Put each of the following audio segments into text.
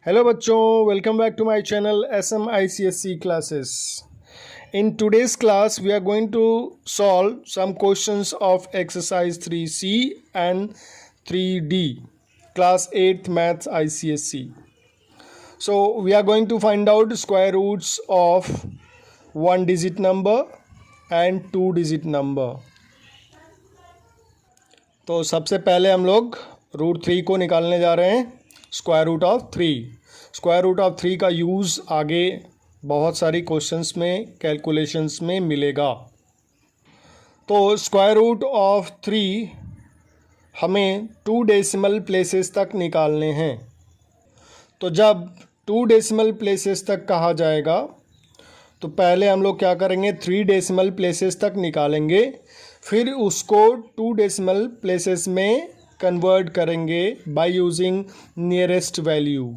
Hello बच्चों, welcome back to my channel SMICSC classes. In today's class, we are going to solve some questions of exercise 3C and 3D, class 8th maths ICSC. So we are going to find out square roots of one digit number and two digit number. तो सबसे पहले हम लोग root 3 को निकालने जा रहे हैं, square root of 3. Square root of 3 का यूज़ आगे बहुत सारी क्वेश्चंस में, कैलकुलेशंस में मिलेगा. तो स्क्वायर रूट ऑफ 3 हमें 2 डेसिमल प्लेसेस तक निकालने हैं. तो जब 2 डेसिमल प्लेसेस तक कहा जाएगा तो पहले हम लोग क्या करेंगे, 3 डेसिमल प्लेसेस तक निकालेंगे, फिर उसको 2 डेसिमल प्लेसेस में कन्वर्ट करेंगे by using nearest value.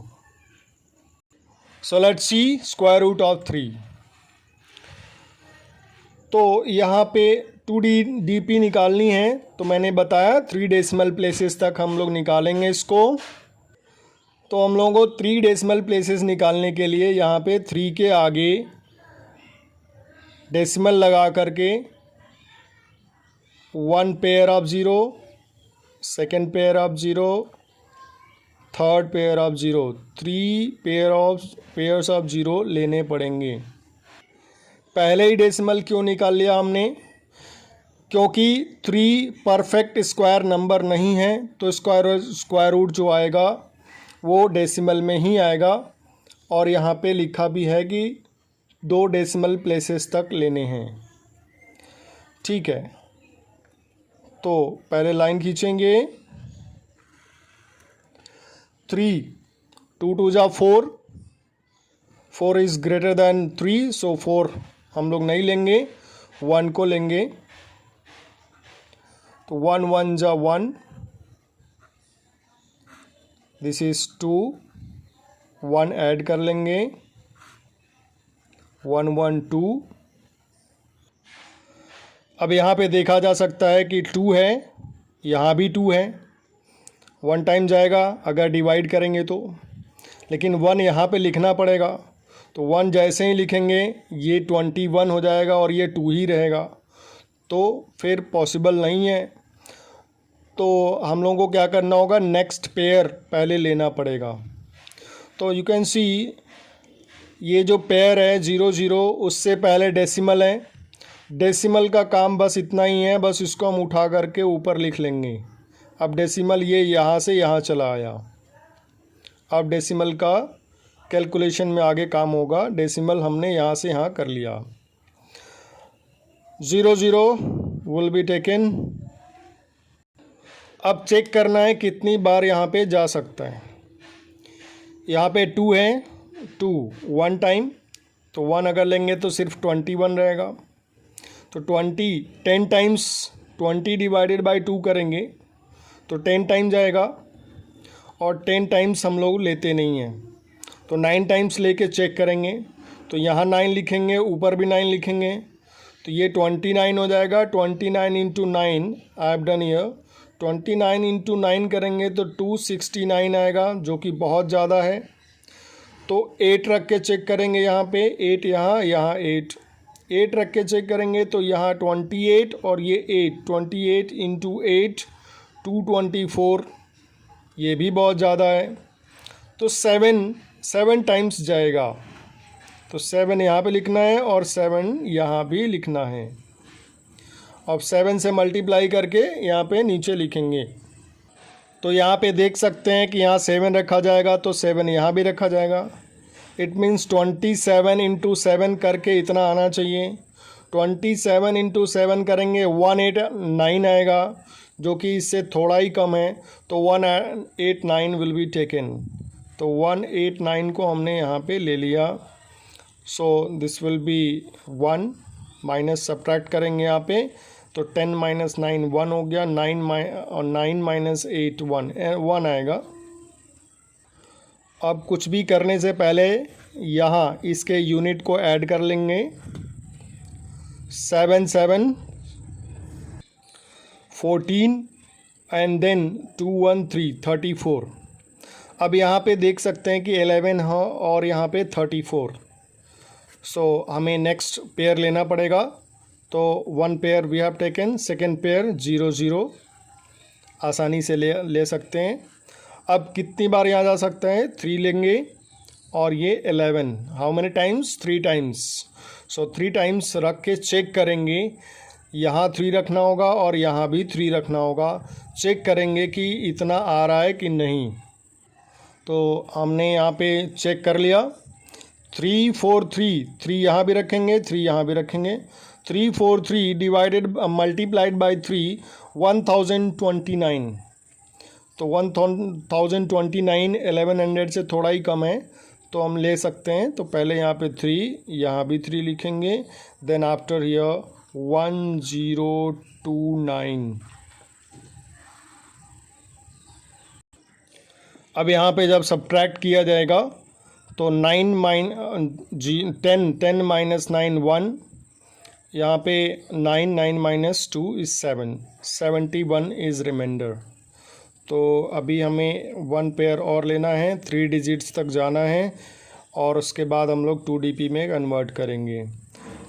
So let's see square root of 3. तो यहाँ पे 2 DP निकालनी है, तो मैंने बताया 3 डेसिमल प्लेसेस तक हम लोग निकालेंगे इसको. तो हम लोगों को 3 डेसिमल प्लेसेस निकालने के लिए यहाँ पे 3 के आगे डेसिमल लगा करके 1 pair of zero, second pair of zero, third pair of zero, 3 pairs of zero लेने पड़ेंगे. पहले ही डेसिमल क्यों निकाल लिया हमने? क्योंकि 3 परफेक्ट स्क्वायर नंबर नहीं है, तो स्क्वायर रूट जो आएगा वो डेसिमल में ही आएगा. और यहाँ पे लिखा भी है कि 2 डेसिमल प्लेसेस तक लेने हैं. ठीक है, तो पहले लाइन खींचेंगे. 3 2 2 जा 4, 4 इज़ ग्रेटर दैन 3, सो 4 हम लोग नहीं लेंगे, 1 को लेंगे. तो 1 1 जा 1, दिस इज़ 2, 1 ऐड कर लेंगे, 1 1 2. अब यहाँ पे देखा जा सकता है कि 2 है, यहाँ भी 2 है, 1 टाइम जाएगा अगर डिवाइड करेंगे तो, लेकिन 1 यहाँ पे लिखना पड़ेगा. तो 1 जैसे ही लिखेंगे ये 21 हो जाएगा और ये 2 ही रहेगा, तो फिर पॉसिबल नहीं है. तो हम लोगों को क्या करना होगा, नेक्स्ट पेयर पहले लेना पड़ेगा. तो यू कैन सी ये जो पेयर है 0 0, उससे पहले डेसिमल है. डेसिमल का काम बस इतना ही है, बस इसको हम उठा करके ऊपर लिख लेंगे. अब डेसिमल ये यहाँ से यहाँ चला आया. अब डेसिमल का कैलकुलेशन में आगे काम होगा. डेसिमल हमने यहाँ से यहाँ कर लिया. 0 0 विल बी टेकन. अब चेक करना है कितनी बार यहाँ पे जा सकता है. यहाँ पे 2 है, 2 1 टाइम, तो 1 अगर लेंगे तो सिर्फ 21 रहेगा. तो 10 टाइम्स 20 डिवाइडेड बाई 2 करेंगे तो 10 टाइम जाएगा, और 10 टाइम्स हम लोग लेते नहीं हैं, तो 9 टाइम्स लेके चेक करेंगे. तो यहाँ 9 लिखेंगे, ऊपर भी 9 लिखेंगे, तो ये 29 हो जाएगा. 29 into 9 I have done year. 29 into 9 करेंगे तो 269 आएगा, जो कि बहुत ज़्यादा है. तो 8 रख के चेक करेंगे, यहाँ पे 8, यहाँ 8 रख के चेक करेंगे तो यहाँ 28 और ये 8, 28 इंटू 8 224, ये भी बहुत ज़्यादा है. तो 7 टाइम्स जाएगा. तो 7 यहाँ पे लिखना है और 7 यहाँ भी लिखना है. अब 7 से मल्टीप्लाई करके यहाँ पे नीचे लिखेंगे. तो यहाँ पे देख सकते हैं कि यहाँ 7 रखा जाएगा, तो 7 यहाँ भी रखा जाएगा. इट मीन्स 27 इंटू 7 करके इतना आना चाहिए. 27 इंटू 7 करेंगे 189 आएगा, जो कि इससे थोड़ा ही कम है. तो 189 विल बी टेकन. तो 189 को हमने यहाँ पे ले लिया. So this will be 1, minus subtract करेंगे यहाँ पे, तो 10 माइनस 9 1 हो गया. 9 माइनस 8 1 आएगा. अब कुछ भी करने से पहले यहाँ इसके यूनिट को ऐड कर लेंगे. 7 7 14 एंड देन 2 1 3 34. अब यहाँ पे देख सकते हैं कि 11 है और यहाँ पे 34। सो हमें नेक्स्ट पेयर लेना पड़ेगा। तो 1 pair we have taken, second pair 0 0 आसानी से ले सकते हैं। अब कितनी बार यहाँ जा सकता है, 3 लेंगे और ये 11, how many times, 3 times. So 3 times रख के चेक करेंगे, यहाँ 3 रखना होगा और यहाँ भी 3 रखना होगा। चेक करेंगे कि इतना आ रहा है कि नहीं। तो हमने यहाँ पे चेक कर लिया, 3 4 3, 3 यहाँ भी रखेंगे, 3 यहाँ भी रखेंगे। 3 4 3 डिवाइडेड मल्टीप्लाइड बाई 3, 1029। तो 1029 1100 से थोड़ा ही कम है, तो हम ले सकते हैं। तो पहले यहाँ पे 3, यहाँ भी 3 लिखेंगे, देन आफ्टर हियर 1029। अब यहाँ पे जब सब्ट्रैक्ट किया जाएगा तो 10 माइनस 9 1, यहाँ पे 9 9 माइनस 2 इज़ 7, 71 इज़ रिमाइंडर। तो अभी हमें 1 पेयर और लेना है, 3 डिजिट्स तक जाना है और उसके बाद हम लोग 2DP में कन्वर्ट करेंगे।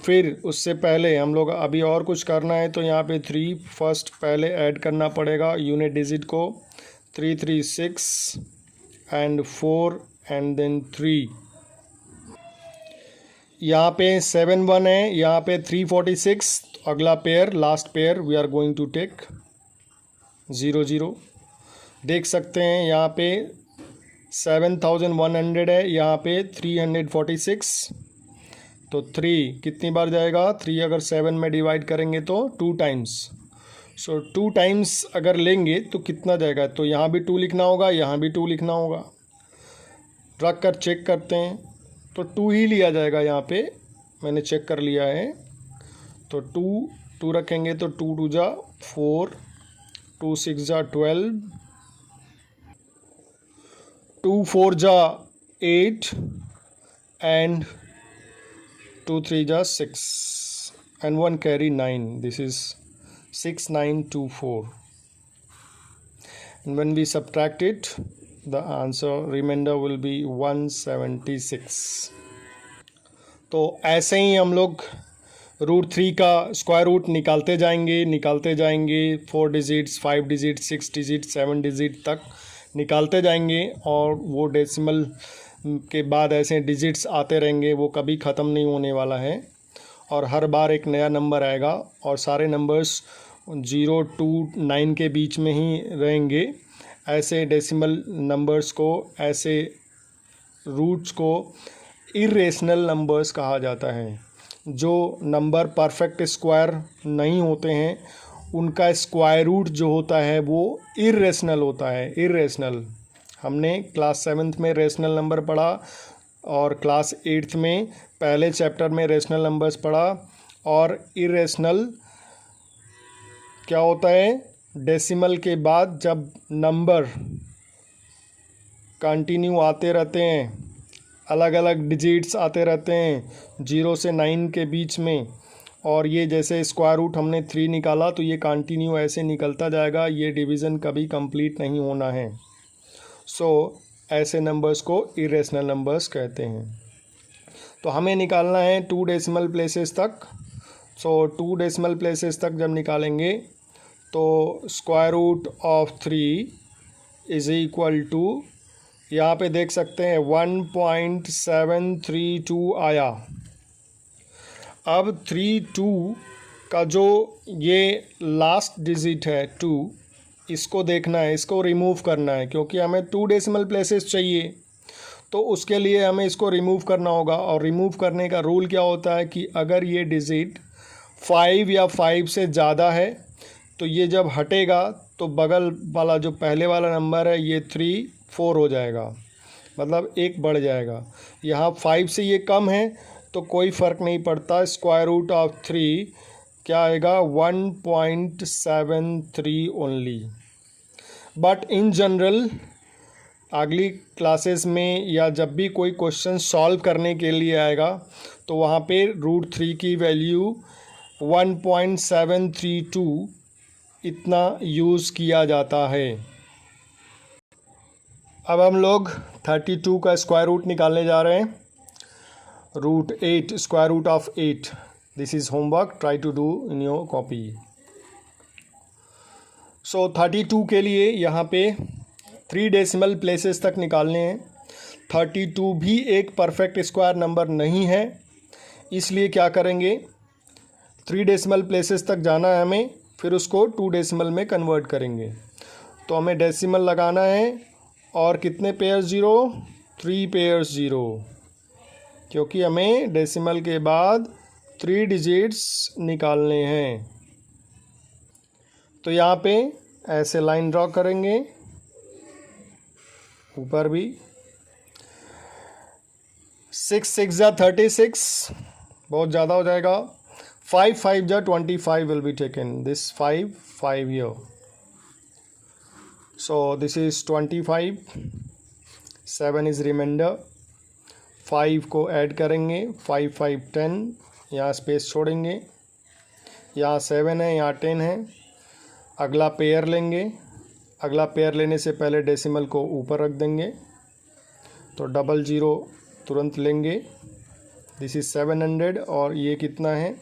फिर उससे पहले हम लोग अभी और कुछ करना है, तो यहाँ पे 3 फर्स्ट पहले ऐड करना पड़ेगा यूनिट डिजिट को, 3 3 6 एंड 4 एंड देन 3। यहाँ पे 7 1 है, यहाँ पे 346। अगला pair, last pair we are going to take 0 0। देख सकते हैं यहाँ पे 7100 है, यहाँ पे 346। तो 3 कितनी बार जाएगा, 3 अगर 7 में डिवाइड करेंगे तो 2 टाइम्स। सो 2 टाइम्स अगर लेंगे तो कितना जाएगा, तो यहाँ भी 2 लिखना होगा, यहाँ भी 2 लिखना होगा। रख कर चेक करते हैं तो 2 ही लिया जाएगा, यहाँ पे मैंने चेक कर लिया है। तो 2 रखेंगे तो 2 2 जा 4, 2 6 जा 12, 2 4 जा 8 एंड 2 3 जा 6 and 1 carry 9. This is 6924. And when we subtract it, the answer remainder will be 176. तो ऐसे ही हम लोग √3 का स्क्वायर रूट निकालते जाएंगे 4 डिजिट्स, 5 डिजिट, 6 डिजिट, 7 डिजिट तक निकालते जाएंगे और वो डेसिमल के बाद ऐसे डिजिट्स आते रहेंगे, वो कभी ख़त्म नहीं होने वाला है और हर बार एक नया नंबर आएगा और सारे नंबर्स 0 2 9 के बीच में ही रहेंगे। ऐसे डेसिमल नंबर्स को, ऐसे रूट्स को इरेशनल नंबर्स कहा जाता है। जो नंबर परफेक्ट स्क्वायर नहीं होते हैं उनका स्क्वायर रूट जो होता है वो इरेशनल होता है, इरेशनल। हमने क्लास 7th में रेशनल नंबर पढ़ा और क्लास 8th में पहले चैप्टर में रेशनल नंबर्स पढ़ा। और इरेशनल क्या होता है, डेसिमल के बाद जब नंबर कंटिन्यू आते रहते हैं, अलग अलग डिजिट्स आते रहते हैं 0 से 9 के बीच में, और ये जैसे स्क्वायर रूट हमने 3 निकाला तो ये कंटिन्यू ऐसे निकलता जाएगा, ये डिवीज़न कभी कंप्लीट नहीं होना है। सो ऐसे नंबर्स को इरेशनल नंबर्स कहते हैं। तो हमें निकालना है 2 डेसिमल प्लेसेस तक। सो 2 डेसिमल प्लेसेस तक जब निकालेंगे तो square root of 3 is equal to, यहाँ पे देख सकते हैं 1.732 आया। अब 32 का जो ये लास्ट डिजिट है 2, इसको देखना है, इसको रिमूव करना है, क्योंकि हमें 2 डेसिमल प्लेसेस चाहिए तो उसके लिए हमें इसको रिमूव करना होगा। और रिमूव करने का रूल क्या होता है कि अगर ये डिजिट 5 या 5 से ज़्यादा है तो ये जब हटेगा तो बगल वाला जो पहले वाला नंबर है ये 3 4 हो जाएगा, मतलब 1 बढ़ जाएगा। यहाँ 5 से ये कम है तो कोई फ़र्क नहीं पड़ता, स्क्वायर रूट ऑफ 3 क्या आएगा 1.73 ओनली। बट इन जनरल अगली क्लासेस में या जब भी कोई क्वेश्चन सॉल्व करने के लिए आएगा तो वहाँ पे √3 की वैल्यू 1.732 इतना यूज़ किया जाता है। अब हम लोग 32 का स्क्वायर रूट निकालने जा रहे हैं. Root 8, square root of 8. This is homework, try to do in your copy. So 32 के लिए यहाँ पे 3 डेसिमल प्लेसेस तक निकालने हैं. 32 भी एक परफेक्ट स्क्वायर नंबर नहीं है, इसलिए क्या करेंगे, 3 डेसिमल प्लेसेस तक जाना है हमें, फिर उसको 2 डेसिमल में कन्वर्ट करेंगे. तो हमें डेसिमल लगाना है और कितने पेयर ज़ीरो, 3 पेयर ज़ीरो, क्योंकि हमें डेसिमल के बाद 3 डिजिट्स निकालने हैं. तो यहाँ पे ऐसे लाइन ड्रॉ करेंगे, ऊपर भी. 6 6 जा 36, बहुत ज़्यादा हो जाएगा. 5 5 जा 25 will be taken. This 5 5 here. So this is 25. 7 is remainder. 5 को ऐड करेंगे. 5 5 10. यहाँ स्पेस छोड़ेंगे. यहाँ 7 है, यहाँ 10 है. अगला पेयर लेंगे. अगला पेयर लेने से पहले डेसिमल को ऊपर रख देंगे, तो 00 तुरंत लेंगे. दिस इज़ 700 और ये कितना है,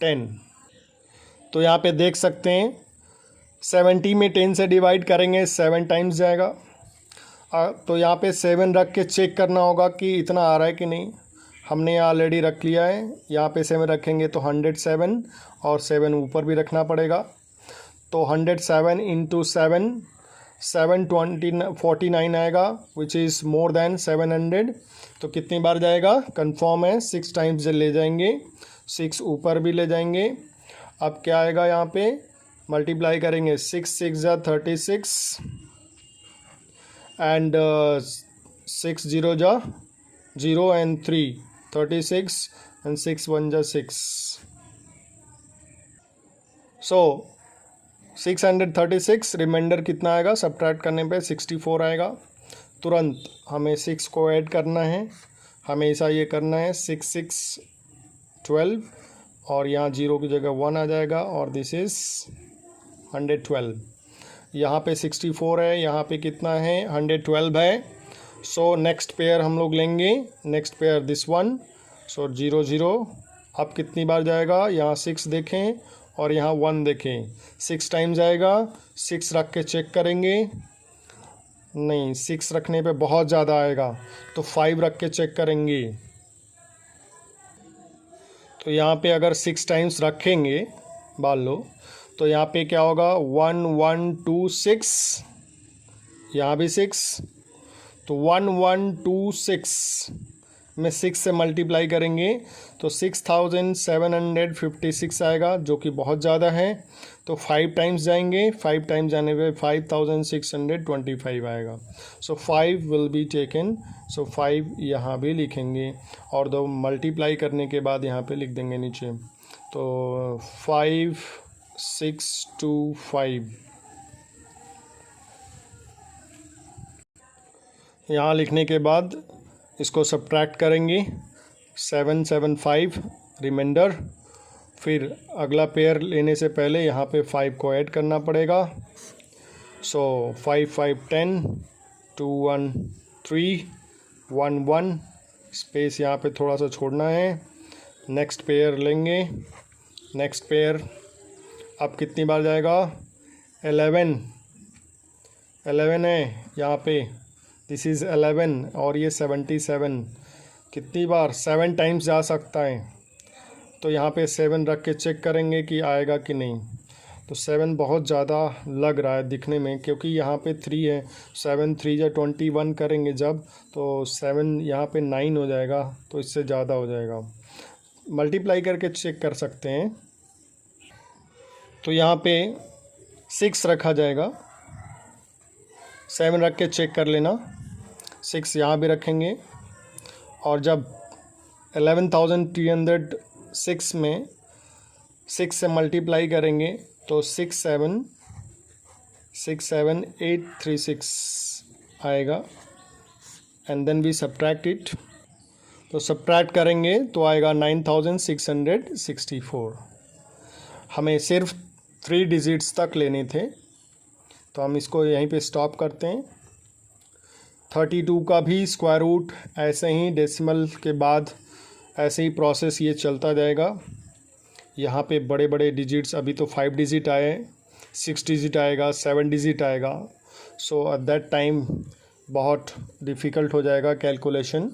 10. तो यहाँ पे देख सकते हैं 70 में 10 से डिवाइड करेंगे, 7 टाइम्स जाएगा. तो यहाँ पे 7 रख के चेक करना होगा कि इतना आ रहा है कि नहीं. हमने यहाँ ऑलरेडी रख लिया है. यहाँ पे 7 रखेंगे तो 107, और 7 ऊपर भी रखना पड़ेगा. तो 107 इंटू 7, 749 आएगा, विच इज़ मोर देन 700. तो कितनी बार जाएगा, कंफर्म है, 6 टाइम्स ले जाएंगे. 6 ऊपर भी ले जाएंगे. अब क्या आएगा, यहाँ पे मल्टीप्लाई करेंगे. 6 6 जा 36 एंड 6 0 जा 0 एंड 3 36 एंड 6 1 जा 6. सो 636. रिमाइंडर कितना आएगा, सब्ट्रैक्ट करने पे 64 आएगा. तुरंत हमें 6 को ऐड करना है, हमेशा ये करना है. 6 6 12, और यहाँ 0 की जगह 1 आ जाएगा, और दिस इज़ 112. यहाँ पे 64 है, यहाँ पे कितना है, 112 है. सो नेक्स्ट पेयर हम लोग लेंगे. Next pair this one. So 0 0. अब कितनी बार जाएगा, यहाँ 6 देखें और यहाँ 1 देखें. 6 टाइम्स आएगा. 6 रख के चेक करेंगे. नहीं, 6 रखने पे बहुत ज़्यादा आएगा, तो 5 रख के चेक करेंगे. तो यहाँ पे अगर 6 टाइम्स रखेंगे, मान लो, तो यहाँ पे क्या होगा, 1 1 2 6. यहाँ भी 6, तो 1 1 2 6 में 6 से मल्टीप्लाई करेंगे तो 6756 आएगा, जो कि बहुत ज़्यादा है. तो 5 टाइम्स जाएंगे. 5 टाइम्स जाने पे 5625 आएगा. सो 5 विल बी टेकन. सो 5 यहाँ भी लिखेंगे, और दो मल्टीप्लाई करने के बाद यहाँ पे लिख देंगे नीचे. तो 5 6 2 5. यहाँ लिखने के बाद इसको सब्ट्रैक्ट करेंगे. 7 7 5 रिमाइंडर. फिर अगला पेयर लेने से पहले यहाँ पे 5 को ऐड करना पड़ेगा. सो 5 5 10, 2 1 3, 1 1. स्पेस यहाँ पे थोड़ा सा छोड़ना है. नेक्स्ट पेयर लेंगे. नेक्स्ट पेयर अब कितनी बार जाएगा, 11 है यहाँ पे. दिस इज़ 11, और ये 77. कितनी बार, 7 टाइम्स जा सकता है. तो यहाँ पे 7 रख के चेक करेंगे कि आएगा कि नहीं. तो 7 बहुत ज़्यादा लग रहा है दिखने में, क्योंकि यहाँ पे 3 है. 7 3 या 21 करेंगे जब, तो 7 यहाँ पे 9 हो जाएगा, तो इससे ज़्यादा हो जाएगा. मल्टीप्लाई करके चेक कर सकते हैं. तो यहाँ पे 6 रखा जाएगा. 7 रख के चेक कर लेना. 6 यहाँ भी रखेंगे, और जब 11,306 में 6 से मल्टीप्लाई करेंगे तो 67836 आएगा. And then we subtract it. तो सब्ट्रैक्ट करेंगे तो आएगा 9664. हमें सिर्फ 3 डिजिट्स तक लेने थे, तो हम इसको यहीं पे स्टॉप करते हैं। 32 का भी स्क्वायर रूट ऐसे ही डेसिमल के बाद ऐसे ही प्रोसेस ये चलता जाएगा। यहाँ पे बड़े बड़े डिजिट्स, अभी तो 5 डिजिट आए, 6 डिजिट आएगा, 7 डिजिट आएगा। सो एट दैट टाइम बहुत डिफ़िकल्ट हो जाएगा कैलकुलेशन।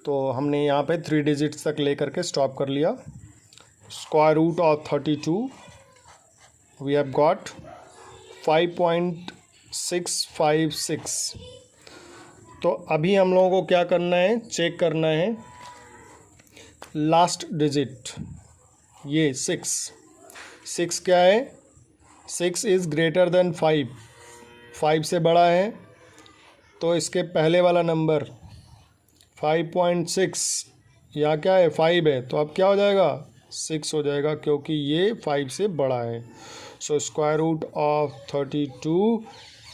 तो हमने यहाँ पे 3 डिजिट्स तक ले करके स्टॉप कर लिया। Square root of 32 we have got 5.656। तो अभी हम लोगों को क्या करना है, चेक करना है लास्ट डिजिट, ये 6 क्या है, 6 इज़ ग्रेटर देन 5 से बड़ा है। तो इसके पहले वाला नंबर 5.6 यहाँ क्या है, 5 है, तो अब क्या हो जाएगा, 6 हो जाएगा, क्योंकि ये 5 से बड़ा है। So square root of 32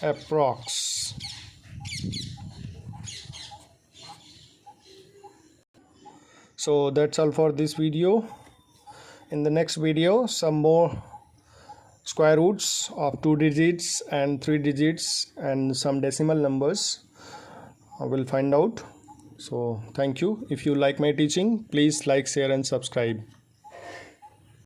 approx. So that's all for this video. In the next video, some more square roots of 2 digits and 3 digits and some decimal numbers I will find out. So thank you. If you like my teaching, please like, share and subscribe.